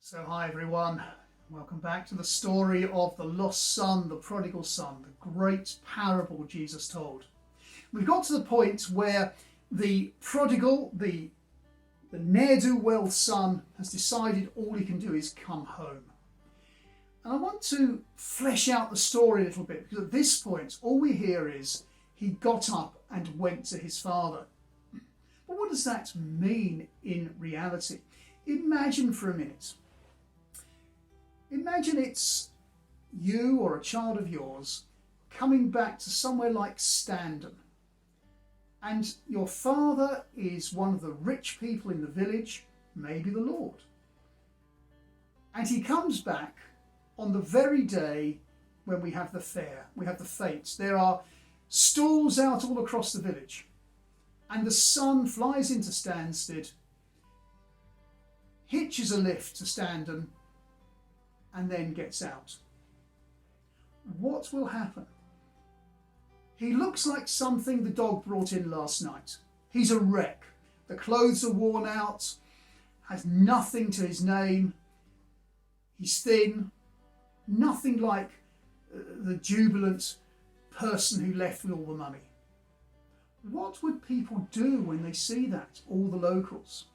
So hi everyone, welcome back to the story of the lost son, the prodigal son, the great parable Jesus told. We've got to the point where the prodigal, the ne'er-do-well son has decided all he can do is come home. And I want to flesh out the story a little bit, because at this point all we hear is he got up and went to his father. But what does that mean in reality? Imagine for a minute. Imagine it's you or a child of yours coming back to somewhere like Standon, and your father is one of the rich people in the village, maybe the Lord. And he comes back on the very day when we have the fair, we have the fetes. There are stalls out all across the village, and the son flies into Stansted, hitches a lift to Standon, and then gets out. What will happen? He looks like something the dog brought in last night. He's a wreck. The clothes are worn out, has nothing to his name. He's thin, nothing like the jubilant person who left with all the money. What would people do when they see that, all the locals?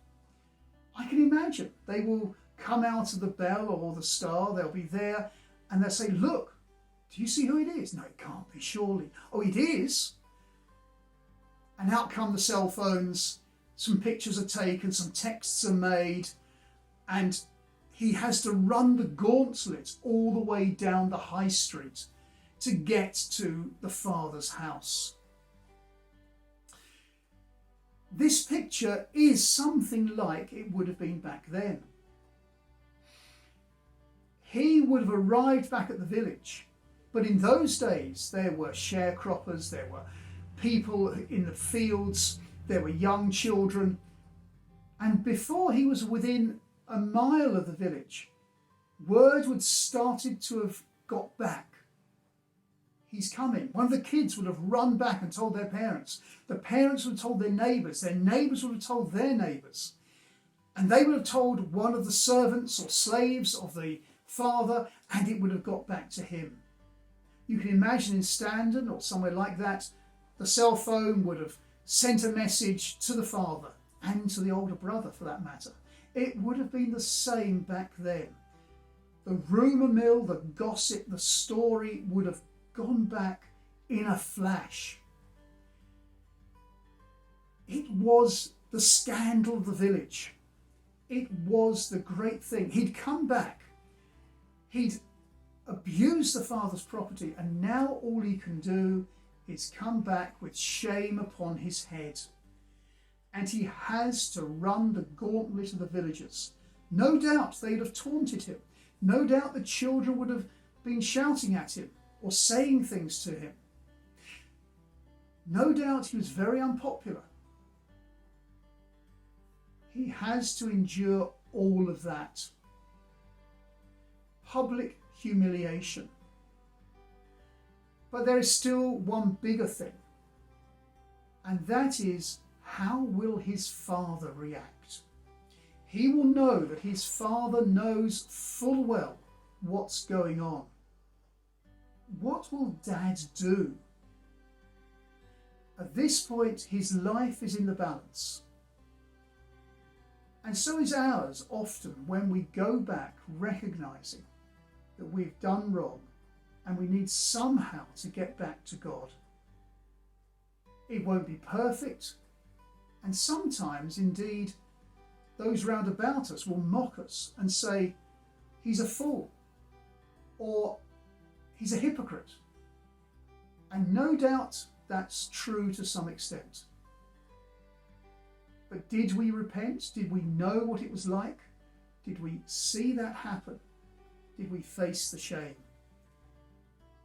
I can imagine they will come out of the Bell or the Star, they'll be there, and they'll say, "Look, do you see who it is?" "No, it can't be, surely." "Oh, it is." And out come the cell phones, some pictures are taken, some texts are made, and he has to run the gauntlet all the way down the high street to get to the father's house. This picture is something like it would have been back then. He would have arrived back at the village, but in those days there were sharecroppers, there were people in the fields, there were young children, and before he was within a mile of the village, word would started to have got back. He's coming. One of the kids would have run back and told their parents. The parents would have told their neighbours would have told their neighbours, and they would have told one of the servants or slaves of the father, and it would have got back to him. You can imagine in Standon or somewhere like that, the cell phone would have sent a message to the father and to the older brother for that matter. It would have been the same back then. The rumour mill, the gossip, the story would have gone back in a flash. It was the scandal of the village. It was the great thing. He'd come back. He'd abused the father's property, and now all he can do is come back with shame upon his head. And he has to run the gauntlet of the villagers. No doubt they'd have taunted him. No doubt the children would have been shouting at him or saying things to him. No doubt he was very unpopular. He has to endure all of that. Public humiliation. But there is still one bigger thing, and that is, how will his father react? He will know that his father knows full well what's going on. What will Dad do? At this point, his life is in the balance. And so is ours often when we go back recognising that we've done wrong and we need somehow to get back to God. It won't be perfect, and sometimes indeed those round about us will mock us and say, "He's a fool," or "He's a hypocrite." And no doubt that's true to some extent. But did we repent? Did we know what it was like? Did we see that happen? Did we face the shame?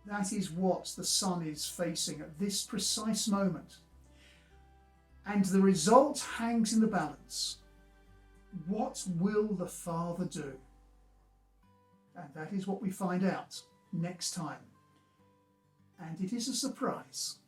That is what the son is facing at this precise moment. And the result hangs in the balance. What will the father do? And that is what we find out next time. And it is a surprise.